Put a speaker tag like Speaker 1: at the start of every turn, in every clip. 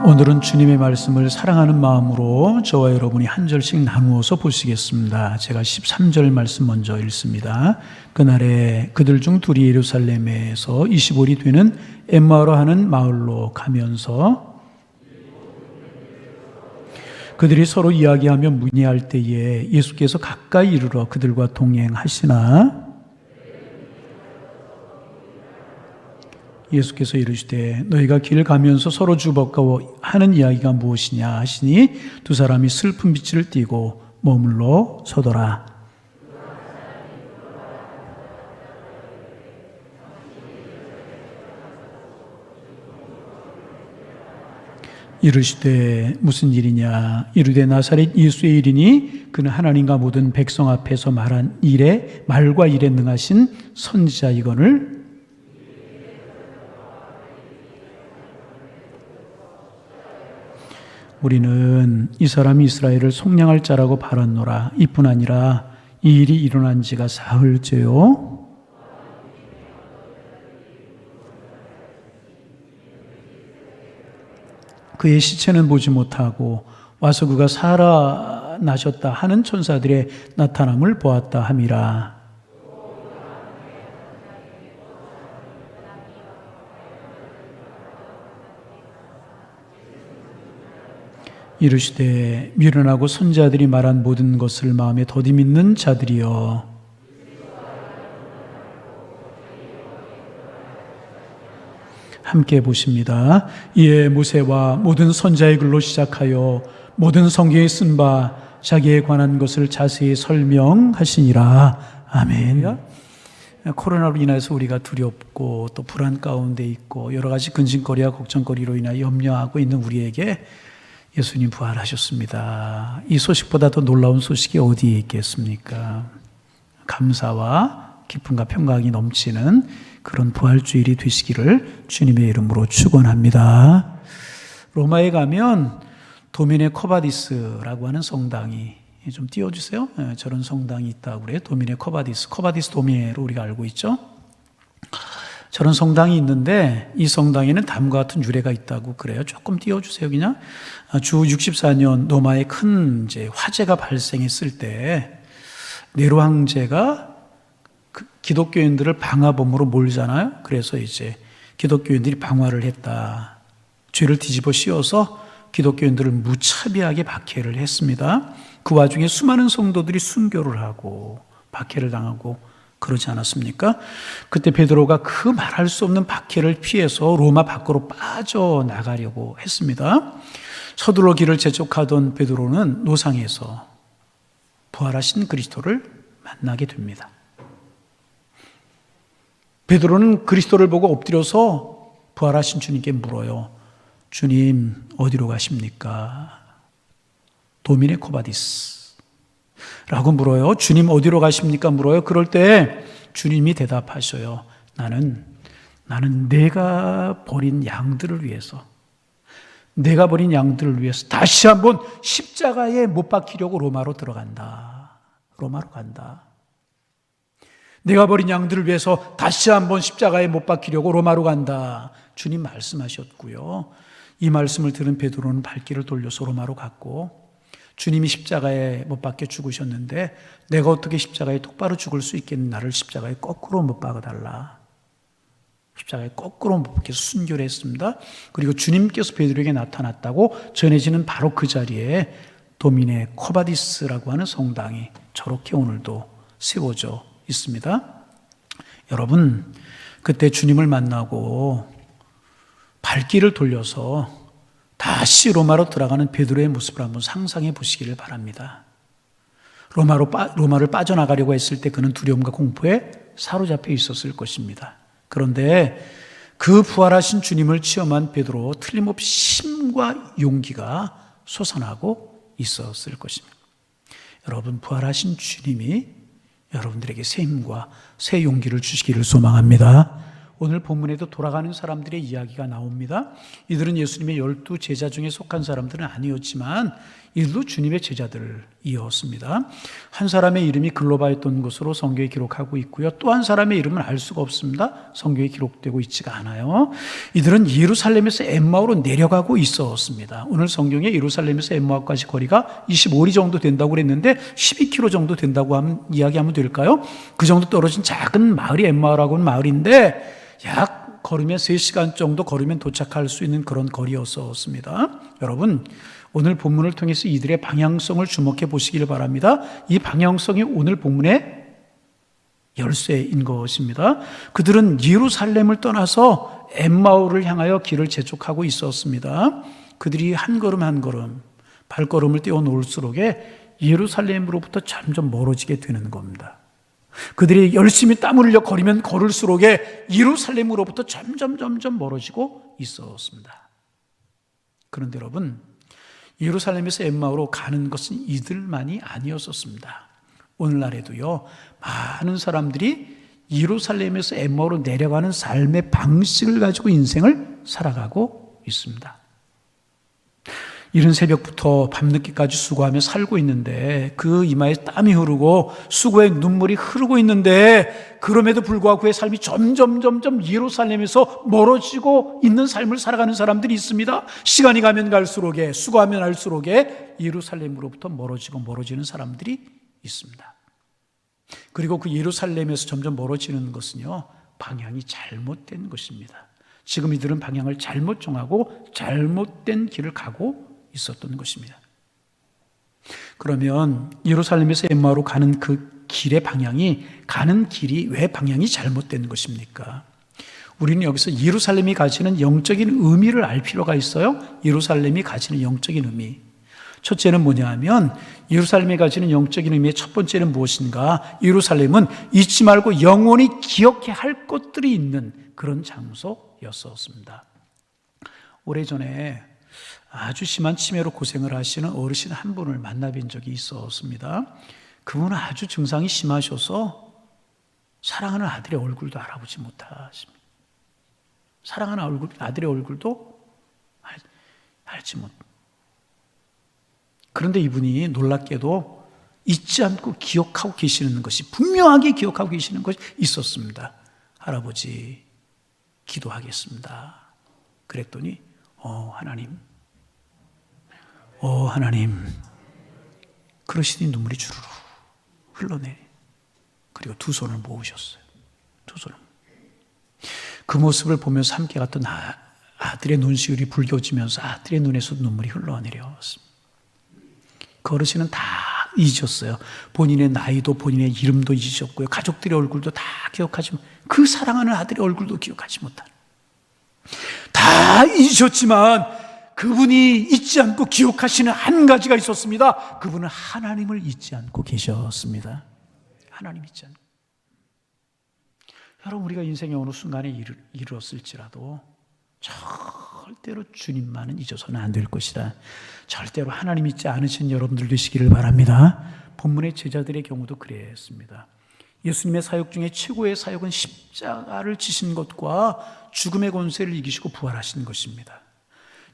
Speaker 1: 오늘은 주님의 말씀을 사랑하는 마음으로 저와 여러분이 한 절씩 나누어서 보시겠습니다. 제가 13절 말씀 먼저 읽습니다. 그날에 그들 중 둘이 예루살렘에서 25리 되는 엠마오라 하는 마을로 가면서 그들이 서로 이야기하며 문의할 때에 예수께서 가까이 이르러 그들과 동행하시나 예수께서 이르시되 너희가 길 가면서 서로 주벅가워 하는 이야기가 무엇이냐 하시니 두 사람이 슬픈 빛을 띠고 머물러 서더라. 이르시되 무슨 일이냐 이르되 나사렛 예수의 일이니 그는 하나님과 모든 백성 앞에서 말한 일에 말과 일에 능하신 선지자이거늘 우리는 이 사람이 이스라엘을 속량할 자라고 바랐노라. 이뿐 아니라 이 일이 일어난 지가 사흘째요. 그의 시체는 보지 못하고 와서 그가 살아나셨다 하는 천사들의 나타남을 보았다 함이라. 이르시되 미련하고 선지자들이 말한 모든 것을 마음에 더디 믿는 자들이여 함께 보십니다. 이에 모세와 모든 선지자의 글로 시작하여 모든 성경에 쓴 바 자기에 관한 것을 자세히 설명하시니라. 아멘. 코로나로 인해서 우리가 두렵고 또 불안 가운데 있고 여러 가지 근심거리와 걱정거리로 인하여 염려하고 있는 우리에게 예수님 부활하셨습니다. 이 소식보다 더 놀라운 소식이 어디에 있겠습니까? 감사와 기쁨과 평강이 넘치는 그런 부활주일이 되시기를 주님의 이름으로 축원합니다. 로마에 가면 도미네 코바디스라고 하는 성당이 좀 띄워주세요. 저런 성당이 있다고 그래요. 도미네 코바디스 도미네로 우리가 알고 있죠. 저런 성당이 있는데 이 성당에는 다음과 같은 유래가 있다고 그래요. 조금 띄워주세요. 그냥 주 64년 로마에 큰 이제 화재가 발생했을 때 네로 황제가 기독교인들을 방화범으로 몰잖아요. 그래서 이제 기독교인들이 방화를 했다. 죄를 뒤집어 씌워서 기독교인들을 무차별하게 박해를 했습니다. 그 와중에 수많은 성도들이 순교를 하고 박해를 당하고 그러지 않았습니까? 그때 베드로가 그 말할 수 없는 박해를 피해서 로마 밖으로 빠져나가려고 했습니다. 서둘러 길을 재촉하던 베드로는 노상에서 부활하신 그리스도를 만나게 됩니다. 베드로는 그리스도를 보고 엎드려서 부활하신 주님께 물어요. 주님 어디로 가십니까? 도미네 코바디스 라고 물어요. 주님 어디로 가십니까? 물어요. 그럴 때 주님이 대답하셔요. 나는 내가 버린 양들을 위해서 다시 한번 십자가에 못 박히려고 로마로 들어간다. 로마로 간다. 내가 버린 양들을 위해서 다시 한번 십자가에 못 박히려고 로마로 간다. 주님 말씀하셨고요. 이 말씀을 들은 베드로는 발길을 돌려서 로마로 갔고 주님이 십자가에 못 박혀 죽으셨는데 내가 어떻게 십자가에 똑바로 죽을 수 있겠는 나를 십자가에 거꾸로 못 박아달라. 십자가에 거꾸로 못 박혀서 순교를 했습니다. 그리고 주님께서 베드로에게 나타났다고 전해지는 바로 그 자리에 도미네 코바디스라고 하는 성당이 저렇게 오늘도 세워져 있습니다. 여러분 그때 주님을 만나고 발길을 돌려서 다시 로마로 들어가는 베드로의 모습을 한번 상상해 보시기를 바랍니다. 로마를 빠져나가려고 했을 때 그는 두려움과 공포에 사로잡혀 있었을 것입니다. 그런데 그 부활하신 주님을 체험한 베드로 틀림없이 힘과 용기가 솟아나고 있었을 것입니다. 여러분 부활하신 주님이 여러분들에게 새 힘과 새 용기를 주시기를 소망합니다. 오늘 본문에도 돌아가는 사람들의 이야기가 나옵니다. 이들은 예수님의 12 제자 중에 속한 사람들은 아니었지만 이들도 주님의 제자들이었습니다. 한 사람의 이름이 글로바였던 것으로 성경에 기록하고 있고요. 또 한 사람의 이름은 알 수가 없습니다. 성경에 기록되고 있지가 않아요. 이들은 예루살렘에서 엠마오로 내려가고 있었습니다. 오늘 성경에 예루살렘에서 엠마오까지 거리가 25리 정도 된다고 그랬는데 12km 정도 된다고 이야기하면 될까요? 그 정도 떨어진 작은 마을이 엠마오라고 하는 마을인데 약 걸으면 3시간 정도 걸으면 도착할 수 있는 그런 거리였었습니다. 여러분, 오늘 본문을 통해서 이들의 방향성을 주목해 보시길 바랍니다. 이 방향성이 오늘 본문의 열쇠인 것입니다. 그들은 예루살렘을 떠나서 엠마오를 향하여 길을 재촉하고 있었습니다. 그들이 한 걸음 한 걸음 발걸음을 떼어놓을수록에 예루살렘으로부터 점점 멀어지게 되는 겁니다. 그들이 열심히 땀 흘려 걸으면 걸을수록에 예루살렘으로부터 점점 멀어지고 있었습니다. 그런데 여러분, 예루살렘에서 엠마오로 가는 것은 이들만이 아니었었습니다. 오늘날에도요, 많은 사람들이 예루살렘에서 엠마오로 내려가는 삶의 방식을 가지고 인생을 살아가고 있습니다. 이른 새벽부터 밤늦게까지 수고하며 살고 있는데 그 이마에 땀이 흐르고 수고의 눈물이 흐르고 있는데 그럼에도 불구하고 그의 삶이 점점 예루살렘에서 멀어지고 있는 삶을 살아가는 사람들이 있습니다. 시간이 가면 갈수록에 수고하면 할수록에 예루살렘으로부터 멀어지는 사람들이 있습니다. 그리고 그 예루살렘에서 점점 멀어지는 것은요, 방향이 잘못된 것입니다. 지금 이들은 방향을 잘못 정하고 잘못된 길을 가고 있었던 것입니다. 그러면 예루살렘에서 엠마오로 가는 그 길의 방향이, 가는 길이 왜 방향이 잘못된 것입니까? 우리는 여기서 예루살렘이 가지는 영적인 의미를 알 필요가 있어요. 예루살렘이 가지는 영적인 의미. 첫째는 뭐냐 하면 예루살렘이 가지는 영적인 의미의 첫 번째는 무엇인가? 예루살렘은 잊지 말고 영원히 기억해야 할 것들이 있는 그런 장소였었습니다. 오래전에 아주 심한 치매로 고생을 하시는 어르신 한 분을 만나뵌 적이 있었습니다. 그분은 아주 증상이 심하셔서 사랑하는 아들의 얼굴도 알아보지 못하십니다. 사랑하는 아들의 얼굴도 알지 못. 그런데 이분이 놀랍게도 잊지 않고 기억하고 계시는 것이, 분명하게 기억하고 계시는 것이 있었습니다. 할아버지, 기도하겠습니다. 그랬더니 하나님 그러시니 눈물이 주르르 흘러내. 그리고 두 손을 모으셨어요. 두 손을. 그 모습을 보면서 함께 갔던 아들의 눈시울이 붉어지면서 아들의 눈에서 눈물이 흘러내렸습니다. 그 어르신은 다 잊으셨어요. 본인의 나이도 본인의 이름도 잊으셨고요. 가족들의 얼굴도 다 기억하지 못, 그 사랑하는 아들의 얼굴도 기억하지 못한, 다 잊으셨지만 그분이 잊지 않고 기억하시는 한 가지가 있었습니다. 그분은 하나님을 잊지 않고 계셨습니다. 하나님 잊지 않고. 여러분, 우리가 인생의 어느 순간에 이르렀을지라도 절대로 주님만은 잊어서는 안 될 것이다. 절대로 하나님 잊지 않으신 여러분들 되시기를 바랍니다. 본문의 제자들의 경우도 그랬습니다. 예수님의 사역 중에 최고의 사역은 십자가를 지신 것과 죽음의 권세를 이기시고 부활하신 것입니다.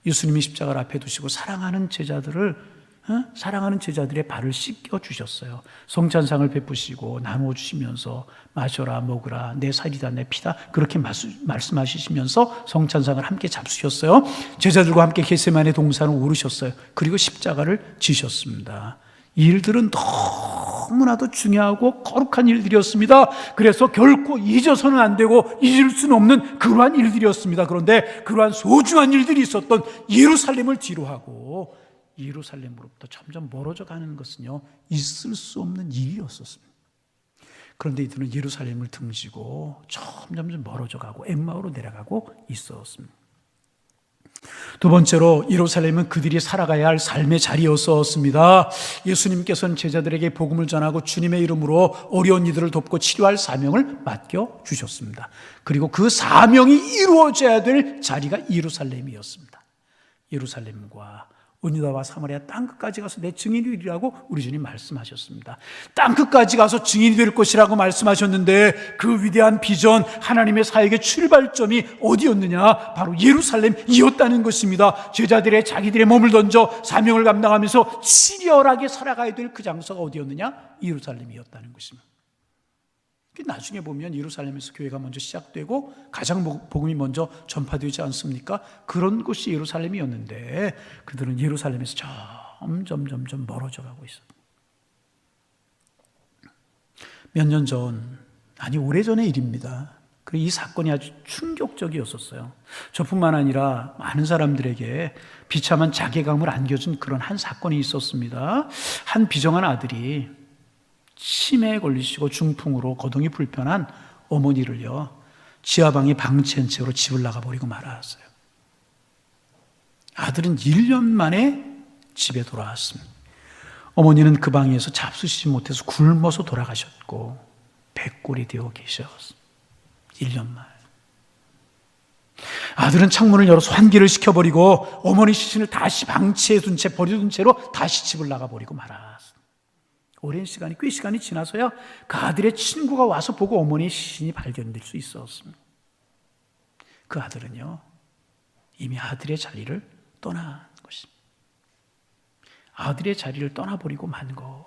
Speaker 1: 예수님이 십자가를 앞에 두시고 사랑하는 제자들의 발을 씻겨 주셨어요. 성찬상을 베푸시고 나누어 주시면서 마셔라, 먹으라, 내 살이다, 내 피다, 그렇게 말씀하시면서 성찬상을 함께 잡수셨어요. 제자들과 함께 겟세마네 동산을 오르셨어요. 그리고 십자가를 지셨습니다. 이 일들은 너무나도 중요하고 거룩한 일들이었습니다. 그래서 결코 잊어서는 안 되고 잊을 수는 없는 그러한 일들이었습니다. 그런데 그러한 소중한 일들이 있었던 예루살렘을 뒤로하고 예루살렘으로부터 점점 멀어져 가는 것은요, 있을 수 없는 일이었었습니다. 그런데 이들은 예루살렘을 등지고 점점 멀어져 가고 엠마오로 내려가고 있었습니다. 두 번째로 예루살렘은 그들이 살아가야 할 삶의 자리였었습니다. 예수님께서는 제자들에게 복음을 전하고 주님의 이름으로 어려운 이들을 돕고 치료할 사명을 맡겨주셨습니다. 그리고 그 사명이 이루어져야 될 자리가 예루살렘이었습니다. 예루살렘과 어디다와 사마리아 땅끝까지 가서 내 증인이 되리라고 우리 주님 말씀하셨습니다. 땅끝까지 가서 증인이 될 것이라고 말씀하셨는데 그 위대한 비전, 하나님의 사역의 출발점이 어디였느냐? 바로 예루살렘이었다는 것입니다. 제자들의 자기들의 몸을 던져 사명을 감당하면서 치열하게 살아가야 될 그 장소가 어디였느냐? 예루살렘이었다는 것입니다. 나중에 보면 예루살렘에서 교회가 먼저 시작되고 가장 복음이 먼저 전파되지 않습니까? 그런 곳이 예루살렘이었는데 그들은 예루살렘에서 점점 멀어져 가고 있어요. 몇 년 전, 아니 오래전의 일입니다. 그리고 이 사건이 아주 충격적이었었어요. 저뿐만 아니라 많은 사람들에게 비참한 자괴감을 안겨준 그런 한 사건이 있었습니다. 한 비정한 아들이 치매에 걸리시고 중풍으로 거동이 불편한 어머니를요, 지하방에 방치한 채로 집을 나가버리고 말았어요. 아들은 1년 만에 집에 돌아왔습니다. 어머니는 그 방에서 잡수시지 못해서 굶어서 돌아가셨고 백골이 되어 계셨어요. 1년 만에. 아들은 창문을 열어서 환기를 시켜버리고 어머니 시신을 다시 방치해 둔 채 버려둔 채로 다시 집을 나가버리고 말았어요. 오랜 시간이, 꽤 시간이 지나서야 그 아들의 친구가 와서 보고 어머니의 시신이 발견될 수 있었습니다. 그 아들은요, 이미 아들의 자리를 떠난 것입니다. 아들의 자리를 떠나버리고 만 것.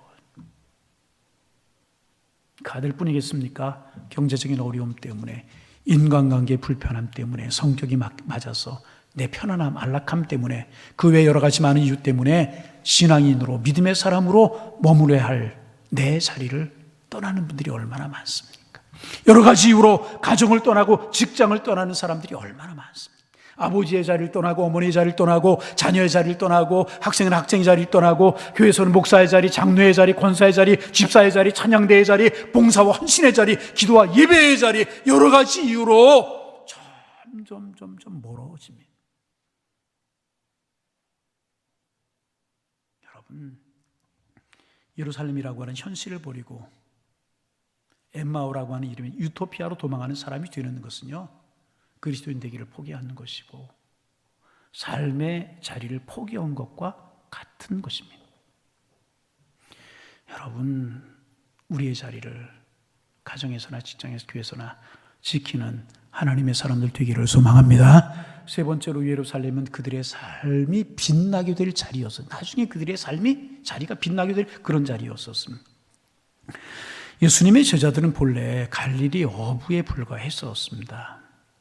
Speaker 1: 그 아들뿐이겠습니까? 경제적인 어려움 때문에, 인간관계의 불편함 때문에, 성격이 맞아서 내 편안함, 안락함 때문에, 그 외 여러 가지 많은 이유 때문에 신앙인으로, 믿음의 사람으로 머무러야 할 내 자리를 떠나는 분들이 얼마나 많습니까? 여러 가지 이유로 가정을 떠나고 직장을 떠나는 사람들이 얼마나 많습니까? 아버지의 자리를 떠나고 어머니의 자리를 떠나고 자녀의 자리를 떠나고 학생은 학생의 자리를 떠나고 교회에서는 목사의 자리, 장로의 자리, 권사의 자리, 집사의 자리, 찬양대의 자리, 봉사와 헌신의 자리, 기도와 예배의 자리, 여러 가지 이유로 점점 멀어집니다. 여러분, 예루살렘이라고 하는 현실을 버리고 엠마오라고 하는 이름의 유토피아로 도망하는 사람이 되는 것은요, 그리스도인 되기를 포기하는 것이고 삶의 자리를 포기한 것과 같은 것입니다. 여러분, 우리의 자리를 가정에서나 직장에서 교회에서나 지키는 하나님의 사람들 되기를 소망합니다. 세 번째로 예루살렘은 그들의 삶이 빛나게 될 자리였어요. 나중에 그들의 자리가 빛나게 될 그런 자리였었습니다. 예수님의 제자들은 본래 갈릴리 어부에 불과했었습니다.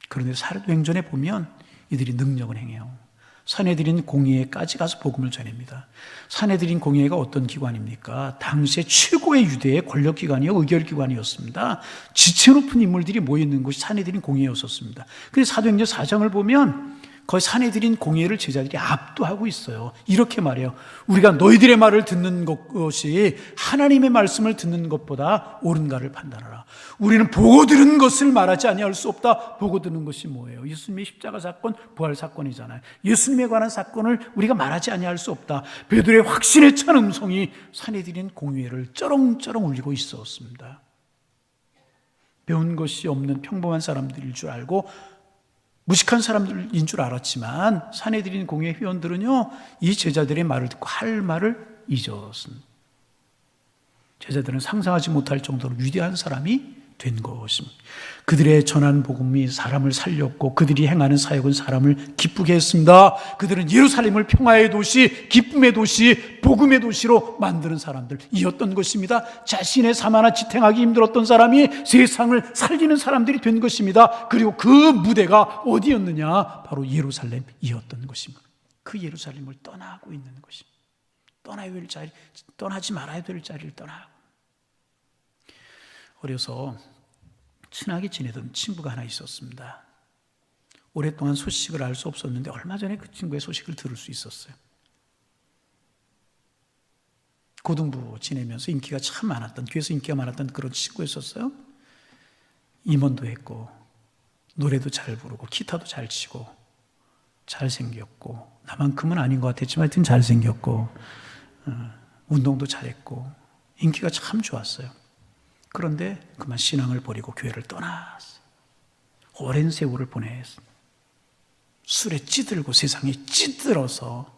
Speaker 1: 그런데 사도행전에 보면 이들이 능력을 행해요. 산헤드린 공회에까지 가서 복음을 전합니다. 산헤드린 공회가 어떤 기관입니까? 당시에 최고의 유대의 권력기관이요, 의결기관이었습니다. 지체 높은 인물들이 모여있는 곳이 산헤드린 공회였었습니다. 그래서 사도행전 4장을 보면 거의 산헤드린 공회를 제자들이 압도하고 있어요. 이렇게 말해요. 우리가 너희들의 말을 듣는 것이 하나님의 말씀을 듣는 것보다 옳은가를 판단하라. 우리는 보고 들은 것을 말하지 아니할 수 없다. 보고 들은 것이 뭐예요? 예수님의 십자가 사건, 부활 사건이잖아요. 예수님에 관한 사건을 우리가 말하지 아니할 수 없다. 베드로의 확신에 찬 음성이 산헤드린 공회를 쩌렁쩌렁 울리고 있었습니다. 배운 것이 없는 평범한 사람들일 줄 알고 무식한 사람들인 줄 알았지만 산헤드린 공회 회원들은요, 이 제자들의 말을 듣고 할 말을 잊었습니다. 제자들은 상상하지 못할 정도로 위대한 사람이 된 것입니다. 그들의 전한 복음이 사람을 살렸고 그들이 행하는 사역은 사람을 기쁘게 했습니다. 그들은 예루살렘을 평화의 도시, 기쁨의 도시, 복음의 도시로 만드는 사람들이었던 것입니다. 자신의 삶 하나 지탱하기 힘들었던 사람이 세상을 살리는 사람들이 된 것입니다. 그리고 그 무대가 어디였느냐? 바로 예루살렘이었던 것입니다. 그 예루살렘을 떠나고 있는 것입니다. 떠나야 될 자리, 떠나지 말아야 될 자리를 떠나고. 어려서 친하게 지내던 친구가 하나 있었습니다. 오랫동안 소식을 알 수 없었는데 얼마 전에 그 친구의 소식을 들을 수 있었어요. 고등부 지내면서 인기가 참 많았던, 교회에서 인기가 많았던 그런 친구였었어요. 임원도 했고 노래도 잘 부르고 기타도 잘 치고 잘생겼고, 나만큼은 아닌 것 같았지만 하여튼 잘생겼고 운동도 잘했고 인기가 참 좋았어요. 그런데 그만 신앙을 버리고 교회를 떠났어요. 오랜 세월을 보냈어요. 술에 찌들고 세상에 찌들어서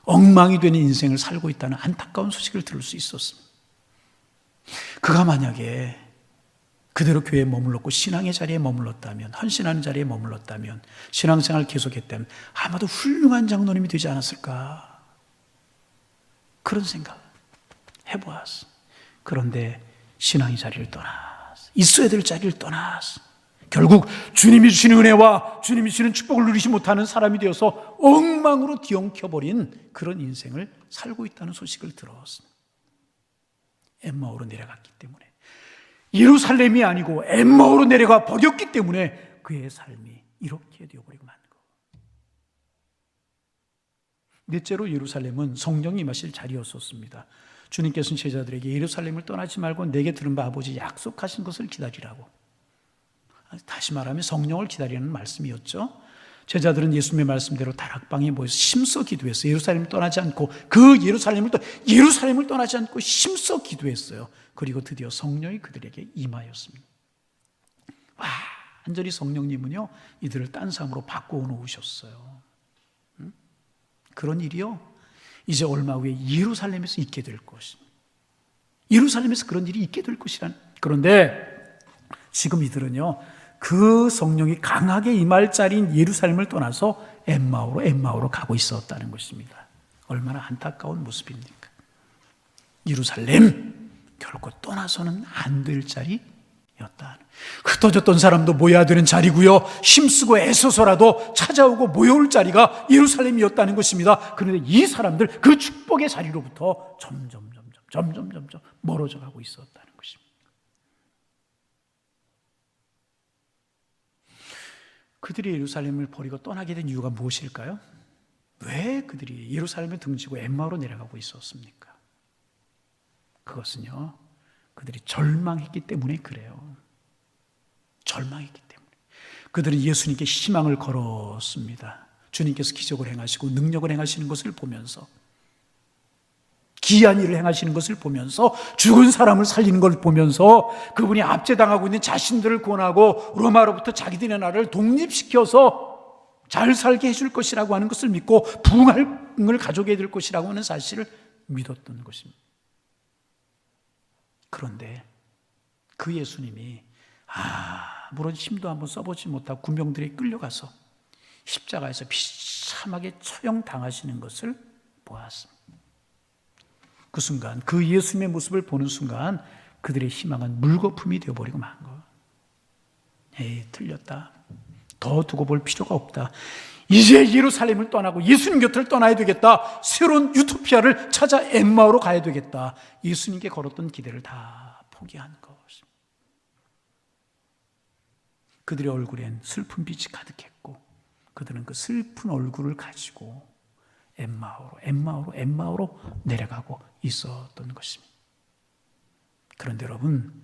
Speaker 1: 엉망이 되는 인생을 살고 있다는 안타까운 소식을 들을 수 있었습니다. 그가 만약에 그대로 교회에 머물렀고 신앙의 자리에 머물렀다면, 헌신하는 자리에 머물렀다면, 신앙생활을 계속했다면 아마도 훌륭한 장로님이 되지 않았을까, 그런 생각 해보았어. 그런데 신앙의 자리를 떠났어. 있어야 될 자리를 떠났어. 결국 주님이 주시는 은혜와 주님이 주시는 축복을 누리지 못하는 사람이 되어서 엉망으로 뒤엉켜버린 그런 인생을 살고 있다는 소식을 들었습니다. 엠마오로 내려갔기 때문에, 예루살렘이 아니고 엠마오로 내려가 버렸기 때문에 그의 삶이 이렇게 되어버리고 만 거. 넷째로 예루살렘은 성령이 임하실 자리였었습니다. 주님께서는 제자들에게 예루살렘을 떠나지 말고 내게 들은 바 아버지 약속하신 것을 기다리라고, 다시 말하면 성령을 기다리는 말씀이었죠. 제자들은 예수님의 말씀대로 다락방에 모여서 힘써 기도했어요. 예루살렘을 떠나지 않고, 그 예루살렘을 떠나지 않고 힘써 기도했어요. 그리고 드디어 성령이 그들에게 임하였습니다. 완전히 성령님은요, 이들을 딴 사람으로 바꾸어 놓으셨어요. 그런 일이요, 이제 얼마 후에 예루살렘에서 있게 될 것입니다. 예루살렘에서 그런 일이 있게 될 것이란. 그런데 지금 이들은요, 그 성령이 강하게 임할 자리인 예루살렘을 떠나서 엠마오로 가고 있었다는 것입니다. 얼마나 안타까운 모습입니까? 예루살렘, 결코 떠나서는 안 될 자리였다. 흩어졌던 사람도 모여야 되는 자리고요, 힘쓰고 애써서라도 찾아오고 모여올 자리가 예루살렘이었다는 것입니다. 그런데 이 사람들, 그 축복의 자리로부터 점점 멀어져 가고 있었다는 것입니다. 그들이 예루살렘을 버리고 떠나게 된 이유가 무엇일까요? 왜 그들이 예루살렘을 등지고 엠마오로 내려가고 있었습니까? 그것은요, 그들이 절망했기 때문에 그래요. 절망했기 때문에. 그들은 예수님께 희망을 걸었습니다. 주님께서 기적을 행하시고 능력을 행하시는 것을 보면서, 기이한 일을 행하시는 것을 보면서, 죽은 사람을 살리는 걸 보면서, 그분이 압제당하고 있는 자신들을 구원하고 로마로부터 자기들의 나라를 독립시켜서 잘 살게 해줄 것이라고 하는 것을 믿고 부흥을 가져오게 될 것이라고 하는 사실을 믿었던 것입니다. 그런데 그 예수님이 아무런 힘도 한번 써보지 못하고 군병들에 끌려가서 십자가에서 비참하게 처형당하시는 것을 보았습니다. 그 순간, 그 예수님의 모습을 보는 순간 그들의 희망은 물거품이 되어버리고 만 거. 에이, 틀렸다. 더 두고 볼 필요가 없다. 이제 예루살렘을 떠나고 예수님 곁을 떠나야 되겠다. 새로운 유토피아를 찾아 엠마오로 가야 되겠다. 예수님께 걸었던 기대를 다 포기한 것입니다. 그들의 얼굴엔 슬픈 빛이 가득했고, 그들은 그 슬픈 얼굴을 가지고 엠마오로 내려가고 있었던 것입니다. 그런데 여러분,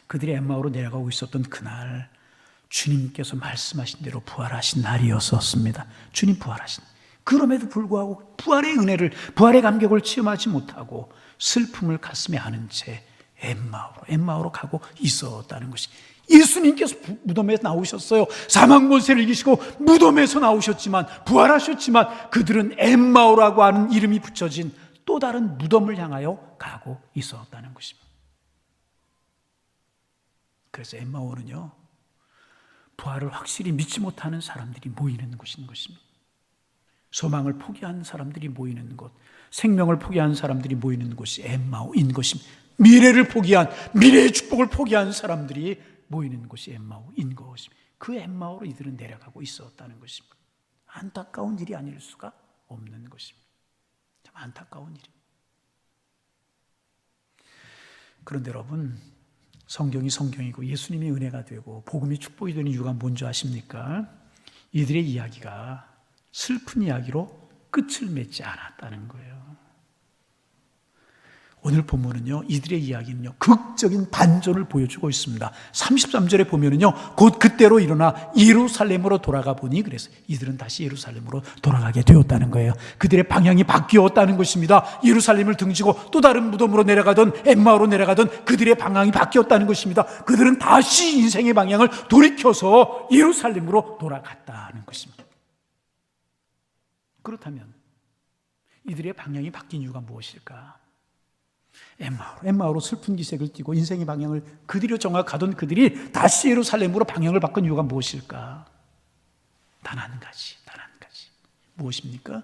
Speaker 1: 그들이 엠마오로 내려가고 있었던 그날, 주님께서 말씀하신 대로 부활하신 날이었었습니다. 주님 부활하신. 그럼에도 불구하고 부활의 은혜를, 부활의 감격을 체험하지 못하고 슬픔을 가슴에 안은 채 엠마오로 가고 있었다는 것이, 예수님께서 무덤에서 나오셨어요. 사망 권세를 이기시고 무덤에서 나오셨지만, 부활하셨지만, 그들은 엠마오라고 하는 이름이 붙여진 또 다른 무덤을 향하여 가고 있었다는 것입니다. 그래서 엠마오는요, 부활을 확실히 믿지 못하는 사람들이 모이는 곳인 것입니다. 소망을 포기한 사람들이 모이는 곳, 생명을 포기한 사람들이 모이는 곳이 엠마오인 것입니다. 미래를 포기한, 미래의 축복을 포기한 사람들이 모이는 곳이 엠마오인 것입니다. 그 엠마오로 이들은 내려가고 있었다는 것입니다. 안타까운 일이 아닐 수가 없는 것입니다. 참 안타까운 일입니다. 그런데 여러분, 성경이 성경이고 예수님이 은혜가 되고 복음이 축복이 되는 이유가 뭔지 아십니까? 이들의 이야기가 슬픈 이야기로 끝을 맺지 않았다는 거예요. 오늘 본문은요, 이들의 이야기는요, 극적인 반전을 보여주고 있습니다. 33절에 보면은요, 곧 그때로 일어나 예루살렘으로 돌아가 보니, 그래서 이들은 다시 예루살렘으로 돌아가게 되었다는 거예요. 그들의 방향이 바뀌었다는 것입니다. 예루살렘을 등지고 또 다른 무덤으로 내려가던, 엠마오로 내려가던 그들의 방향이 바뀌었다는 것입니다. 그들은 다시 인생의 방향을 돌이켜서 예루살렘으로 돌아갔다는 것입니다. 그렇다면 이들의 방향이 바뀐 이유가 무엇일까? 엠마오로 슬픈 기색을 띠고 인생의 방향을 그대로 정확하던 그들이 다시 예루살렘으로 방향을 바꾼 이유가 무엇일까? 단 한 가지. 무엇입니까?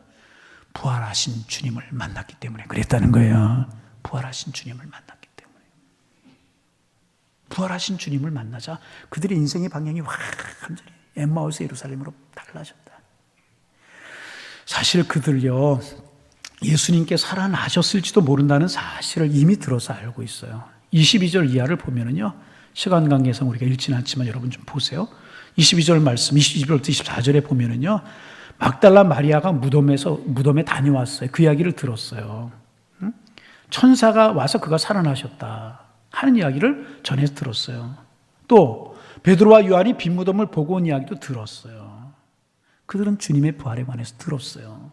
Speaker 1: 부활하신 주님을 만났기 때문에 그랬다는 거예요. 부활하신 주님을 만났기 때문에. 부활하신 주님을 만나자 그들의 인생의 방향이 완전히 엠마오에서 예루살렘으로 달라졌다. 사실 그들요, 예수님께 살아나셨을지도 모른다는 사실을 이미 들어서 알고 있어요. 22절 이하를 보면은요, 시간 관계상 우리가 읽지는 않지만 여러분 좀 보세요. 22절 말씀, 22절부터 24절에 보면은요, 막달라 마리아가 무덤에 다녀왔어요. 그 이야기를 들었어요. 천사가 와서 그가 살아나셨다 하는 이야기를 전해서 들었어요. 또 베드로와 요한이 빈 무덤을 보고 온 이야기도 들었어요. 그들은 주님의 부활에 관해서 들었어요.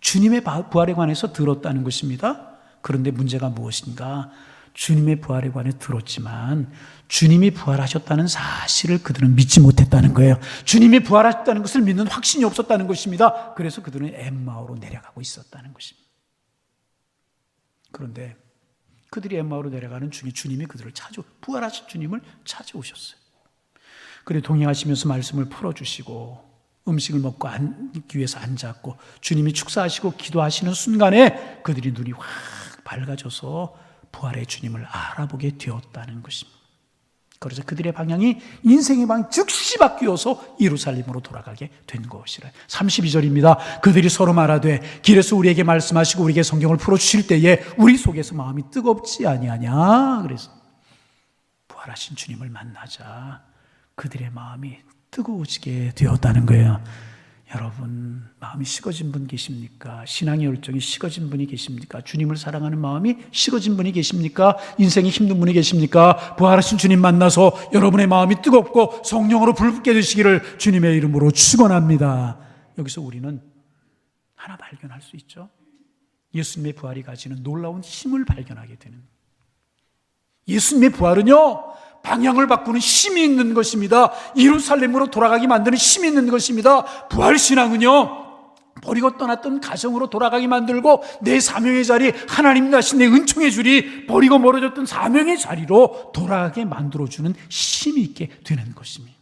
Speaker 1: 주님의 부활에 관해서 들었다는 것입니다. 그런데 문제가 무엇인가? 주님의 부활에 관해 들었지만 주님이 부활하셨다는 사실을 그들은 믿지 못했다는 거예요. 주님이 부활하셨다는 것을 믿는 확신이 없었다는 것입니다. 그래서 그들은 엠마오로 내려가고 있었다는 것입니다. 그런데 그들이 엠마오로 내려가는 중에 주님이 그들을 부활하신 주님을 찾아오셨어요. 그래 동행하시면서 말씀을 풀어주시고 음식을 먹고 앉기 위해서 앉았고 주님이 축사하시고 기도하시는 순간에 그들이 눈이 확 밝아져서 부활의 주님을 알아보게 되었다는 것입니다. 그래서 그들의 방향이 인생의 방향이 즉시 바뀌어서 예루살렘으로 돌아가게 된 것이라. 32절입니다. 그들이 서로 말하되 길에서 우리에게 말씀하시고 우리에게 성경을 풀어주실 때에 우리 속에서 마음이 뜨겁지 아니하냐. 그래서 부활하신 주님을 만나자 그들의 마음이 뜨거워지게 되었다는 거예요. 여러분 마음이 식어진 분 계십니까? 신앙의 열정이 식어진 분이 계십니까? 주님을 사랑하는 마음이 식어진 분이 계십니까? 인생이 힘든 분이 계십니까? 부활하신 주님 만나서 여러분의 마음이 뜨겁고 성령으로 불붙게 되시기를 주님의 이름으로 축원합니다. 여기서 우리는 하나 발견할 수 있죠. 예수님의 부활이 가지는 놀라운 힘을 발견하게 되는. 예수님의 부활은요 방향을 바꾸는 힘이 있는 것입니다. 예루살렘으로 돌아가게 만드는 힘이 있는 것입니다. 부활신앙은요 버리고 떠났던 가정으로 돌아가게 만들고 내 사명의 자리, 하나님 다신 내 은총의 줄이 버리고 멀어졌던 사명의 자리로 돌아가게 만들어주는 힘이 있게 되는 것입니다.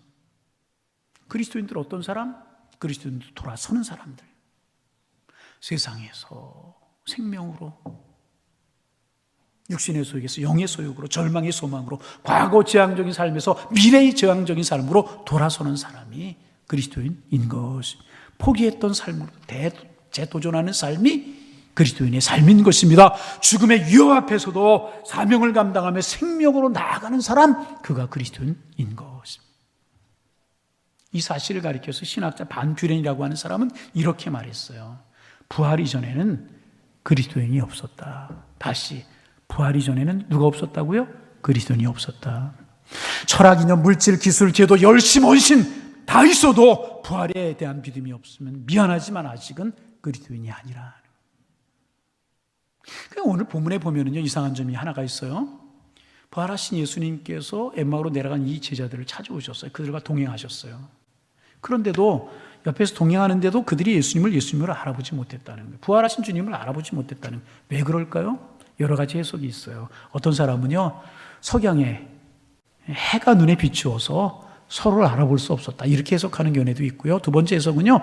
Speaker 1: 그리스도인들 어떤 사람? 그리스도인들 돌아서는 사람들. 세상에서 생명으로, 육신의 소욕에서 영의 소욕으로, 절망의 소망으로, 과거 재앙적인 삶에서 미래의 재앙적인 삶으로 돌아서는 사람이 그리스도인인 것이, 포기했던 삶으로 재도전하는 삶이 그리스도인의 삶인 것입니다. 죽음의 위협 앞에서도 사명을 감당하며 생명으로 나아가는 사람, 그가 그리스도인인 것입니다. 이 사실을 가리켜서 신학자 반뷰렌이라고 하는 사람은 이렇게 말했어요. 부활 이전에는 그리스도인이 없었다. 다시 부활 이전에는 누가 없었다고요? 그리스도인이 없었다. 철학, 이념, 물질, 기술, 제도, 열심, 헌신 다 있어도 부활에 대한 믿음이 없으면 미안하지만 아직은 그리스도인이 아니라. 오늘 본문에 보면은요 이상한 점이 하나가 있어요. 부활하신 예수님께서 엠마오로 내려간 이 제자들을 찾아오셨어요. 그들과 동행하셨어요. 그런데도 옆에서 동행하는데도 그들이 예수님을 알아보지 못했다는 거예요. 부활하신 주님을 알아보지 못했다는 거예요. 왜 그럴까요? 여러 가지 해석이 있어요. 어떤 사람은요 석양에 해가 눈에 비추어서 서로를 알아볼 수 없었다 이렇게 해석하는 견해도 있고요. 두 번째 해석은요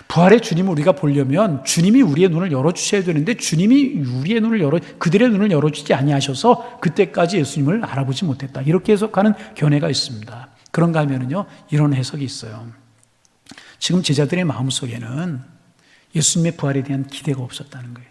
Speaker 1: 부활의 주님을 우리가 보려면 주님이 우리의 눈을 열어주셔야 되는데 주님이 우리의 눈을 그들의 눈을 열어주지 아니하셔서 그때까지 예수님을 알아보지 못했다 이렇게 해석하는 견해가 있습니다. 그런가 하면은요 이런 해석이 있어요. 지금 제자들의 마음속에는 예수님의 부활에 대한 기대가 없었다는 거예요.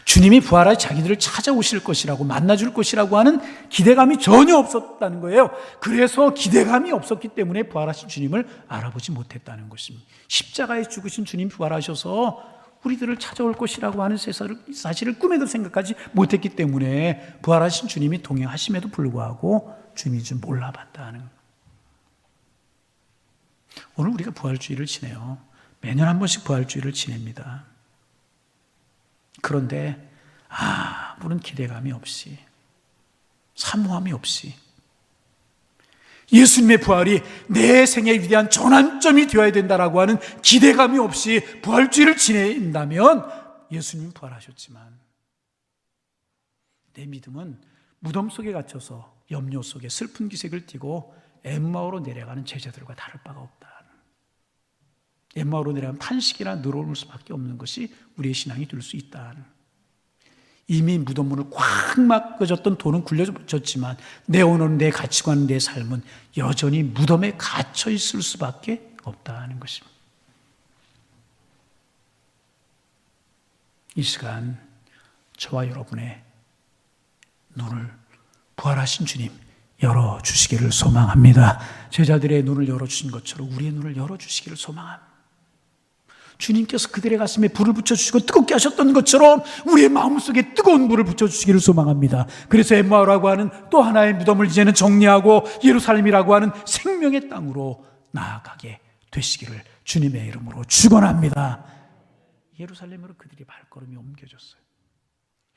Speaker 1: 주님이 부활하여 자기들을 찾아오실 것이라고, 만나줄 것이라고 하는 기대감이 전혀 없었다는 거예요. 그래서 기대감이 없었기 때문에 부활하신 주님을 알아보지 못했다는 것입니다. 십자가에 죽으신 주님 부활하셔서 우리들을 찾아올 것이라고 하는 사실을 꿈에도 생각하지 못했기 때문에 부활하신 주님이 동행하심에도 불구하고 주님이 좀 몰라봤다는 거예요. 오늘 우리가 부활주의를 지내요. 매년 한 번씩 부활주의를 지냅니다. 그런데 아무런 기대감이 없이, 사모함이 없이 예수님의 부활이 내 생애에 위대한 전환점이 되어야 된다라고 하는 기대감이 없이 부활주의를 지낸다면 예수님은 부활하셨지만 내 믿음은 무덤 속에 갇혀서 염려 속에 슬픈 기색을 띠고 엠마오로 내려가는 제자들과 다를 바가 없다. 엠마오로 내려가면 탄식이나 늘어올 수밖에 없는 것이 우리의 신앙이 될 수 있다. 이미 무덤문을 꽉 막아졌던 돌은 굴려졌지만 내 오늘은, 내 가치관, 내 삶은 여전히 무덤에 갇혀 있을 수밖에 없다는 것입니다. 이 시간 저와 여러분의 눈을 부활하신 주님 열어주시기를 소망합니다. 제자들의 눈을 열어주신 것처럼 우리의 눈을 열어주시기를 소망합니다. 주님께서 그들의 가슴에 불을 붙여주시고 뜨겁게 하셨던 것처럼 우리의 마음속에 뜨거운 불을 붙여주시기를 소망합니다. 그래서 엠마오라고 하는 또 하나의 무덤을 이제는 정리하고 예루살렘이라고 하는 생명의 땅으로 나아가게 되시기를 주님의 이름으로 축원합니다. 예루살렘으로 그들이 발걸음이 옮겨졌어요.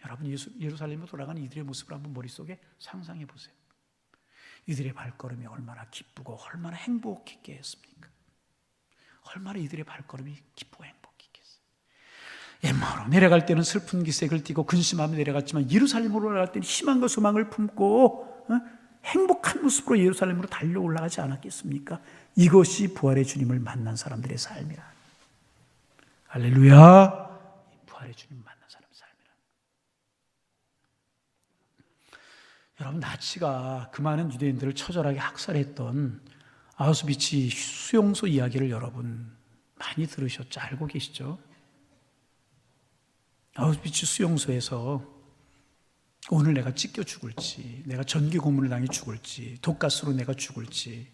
Speaker 1: 여러분, 예루살렘으로 돌아가는 이들의 모습을 한번 머릿속에 상상해 보세요. 이들의 발걸음이 얼마나 기쁘고 얼마나 행복했게 했습니까? 얼마나 이들의 발걸음이 기쁘고 행복했겠어요. 엠마오로 내려갈 때는 슬픈 기색을 띠고 근심하며 내려갔지만 예루살렘으로 올라갈 때는 희망과 소망을 품고 행복한 모습으로 예루살렘으로 달려 올라가지 않았겠습니까? 이것이 부활의 주님을 만난 사람들의 삶이라. 할렐루야. 부활의 주님 만난 사람의 삶이라. 여러분, 나치가 그 많은 유대인들을 처절하게 학살했던 아우슈비츠 수용소 이야기를 여러분 많이 들으셨죠? 알고 계시죠? 아우슈비츠 수용소에서 오늘 내가 찢겨 죽을지, 내가 전기 고문을 당해 죽을지, 독가스로 내가 죽을지,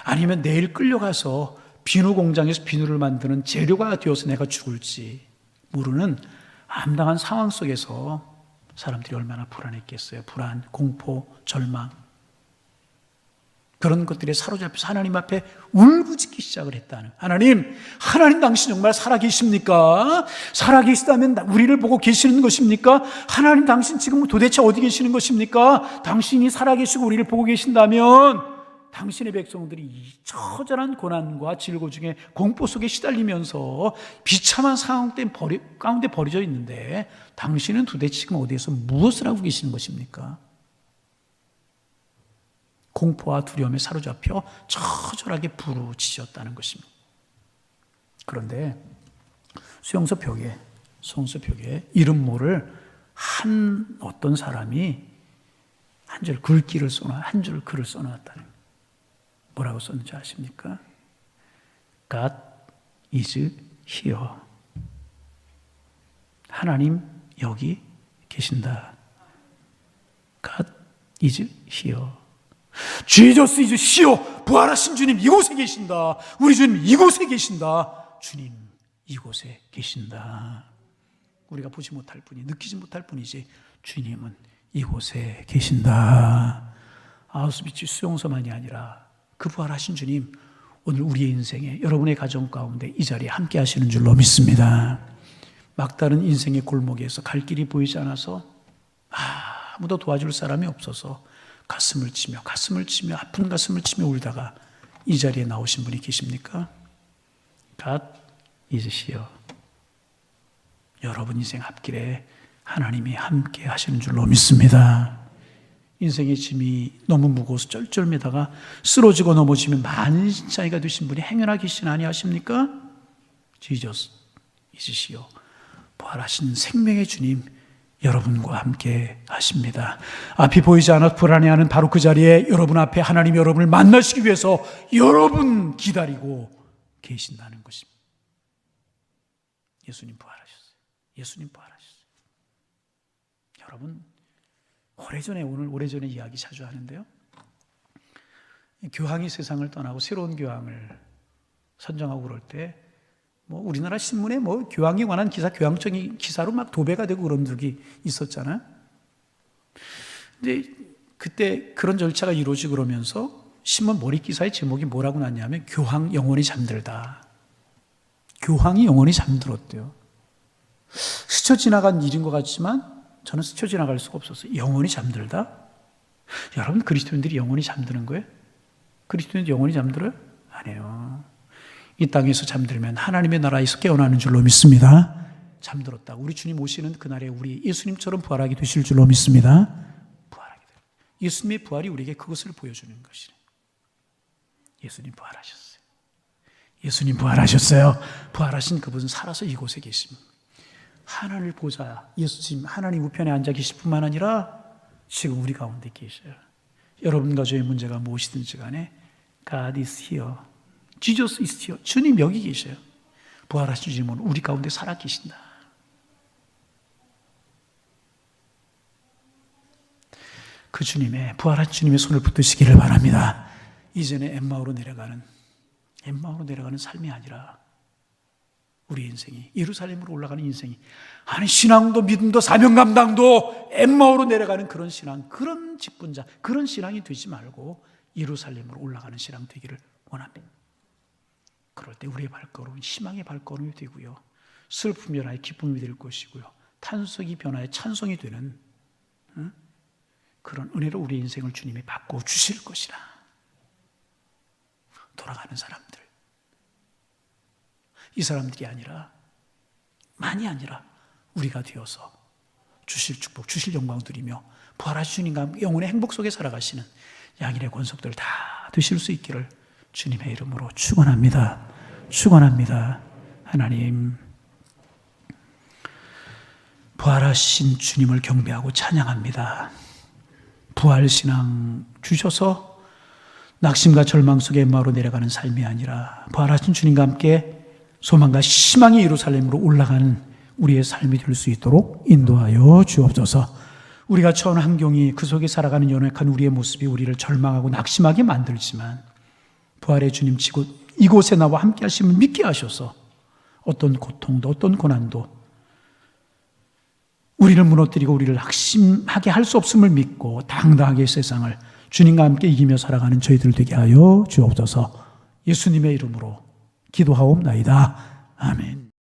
Speaker 1: 아니면 내일 끌려가서 비누 공장에서 비누를 만드는 재료가 되어서 내가 죽을지 모르는 암담한 상황 속에서 사람들이 얼마나 불안했겠어요. 불안, 공포, 절망, 그런 것들에 사로잡혀서 하나님 앞에 울부짖기 시작을 했다는. 하나님 당신 정말 살아계십니까? 살아계시다면 우리를 보고 계시는 것입니까? 하나님 당신 지금 도대체 어디 계시는 것입니까? 당신이 살아계시고 우리를 보고 계신다면 당신의 백성들이 이 처절한 고난과 질고 중에 공포 속에 시달리면서 비참한 상황 가운데 버려져 있는데 당신은 도대체 지금 어디에서 무엇을 하고 계시는 것입니까? 공포와 두려움에 사로잡혀 처절하게 부르짖었다는 것입니다. 그런데 수용소 벽에 이름 모를 한 어떤 사람이 한 줄 글귀를 한 줄 글을 써놨다는 거예요. 뭐라고 썼는지 아십니까? God is here. 하나님 여기 계신다. God is here. Jesus is here. 부활하신 주님 이곳에 계신다. 우리 주님 이곳에 계신다. 주님 이곳에 계신다. 우리가 보지 못할 뿐이, 느끼지 못할 뿐이지 주님은 이곳에 계신다. 아우슈비츠 수용소만이 아니라 그 부활하신 주님 오늘 우리의 인생에, 여러분의 가정 가운데 이 자리에 함께 하시는 줄로 믿습니다. 막다른 인생의 골목에서 갈 길이 보이지 않아서 아무도 도와줄 사람이 없어서 가슴을 치며 아픈 가슴을 치며 울다가 이 자리에 나오신 분이 계십니까? God is here. 여러분 인생 앞길에 하나님이 함께 하시는 줄로 믿습니다. 인생의 짐이 너무 무거워서 쩔쩔매다가 쓰러지고 넘어지면 만신창이가 되신 분이 행여나 계시지 아니하십니까? Jesus is here. 부활하신 생명의 주님 여러분과 함께 하십니다. 앞이 보이지 않아 불안해하는 바로 그 자리에 여러분 앞에 하나님이 여러분을 만나시기 위해서 여러분 기다리고 계신다는 것입니다. 예수님 부활하셨어요. 예수님 부활하셨어요. 여러분 오래전에 이야기 자주 하는데요. 교황이 세상을 떠나고 새로운 교황을 선정하고 그럴 때 우리나라 신문에 교황에 관한 기사, 교황청이 기사로 막 도배가 되고 그런 적이 있었잖아요. 근데 그때 그런 절차가 이루어지고 그러면서 신문 머리 기사의 제목이 뭐라고 났냐면 교황 영원히 잠들다. 교황이 영원히 잠들었대요. 스쳐 지나간 일인 것 같지만 저는 스쳐 지나갈 수가 없었어요. 영원히 잠들다? 여러분 그리스도인들이 영원히 잠드는 거예요? 그리스도인은 영원히 잠들어요? 아니에요. 이 땅에서 잠들면 하나님의 나라에서 깨어나는 줄로 믿습니다. 잠들었다. 우리 주님 오시는 그날에 우리 예수님처럼 부활하게 되실 줄로 믿습니다. 부활하게 돼요. 예수님의 부활이 우리에게 그것을 보여주는 것이에요. 예수님 부활하셨어요. 예수님 부활하셨어요. 부활하신 그분은 살아서 이곳에 계십니다. 하나님 보좌, 예수님 하나님 우편에 앉아 계실 뿐만 아니라 지금 우리 가운데 계셔요. 여러분 가정의 문제가 무엇이든지 간에 God is here. Jesus is here. 주님 여기 계셔요. 부활하신 주님은 우리 가운데 살아 계신다. 그 주님의 부활한 주님의 손을 붙드시기를 바랍니다. 이전에 엠마오로 내려가는 삶이 아니라 우리 인생이 예루살렘으로 올라가는 인생이 아니 신앙도 믿음도 사명 감당도 엠마오로 내려가는 그런 신앙, 그런 직분자, 그런 신앙이 되지 말고 예루살렘으로 올라가는 신앙 되기를 원합니다. 그럴 때 우리의 발걸음은 희망의 발걸음이 되고요, 슬픔 변화의 기쁨이 될 것이고요, 탄식이 변화의 찬송이 되는 그런 은혜로 우리 인생을 주님이 바꿔주실 것이라. 돌아가는 사람들, 이 사람들이 아니라 만이 아니라 우리가 되어서 주실 축복, 주실 영광 드리며 부활하신 주님과 영혼의 행복 속에 살아가시는 양일의 권속들 다 되실 수 있기를 주님의 이름으로 축원합니다. 축원합니다. 하나님, 부활하신 주님을 경배하고 찬양합니다. 부활신앙 주셔서 낙심과 절망 속에 엠마오로 내려가는 삶이 아니라 부활하신 주님과 함께 소망과 희망의 예루살렘으로 올라가는 우리의 삶이 될 수 있도록 인도하여 주옵소서. 우리가 처한 환경이 그 속에 살아가는 연약한 우리의 모습이 우리를 절망하고 낙심하게 만들지만 부활의 주님 이곳에 나와 함께 하심을 믿게 하셔서 어떤 고통도 어떤 고난도 우리를 무너뜨리고 우리를 낙심하게 할 수 없음을 믿고 당당하게 세상을 주님과 함께 이기며 살아가는 저희들 되게 하여 주옵소서. 예수님의 이름으로 기도하옵나이다. 아멘.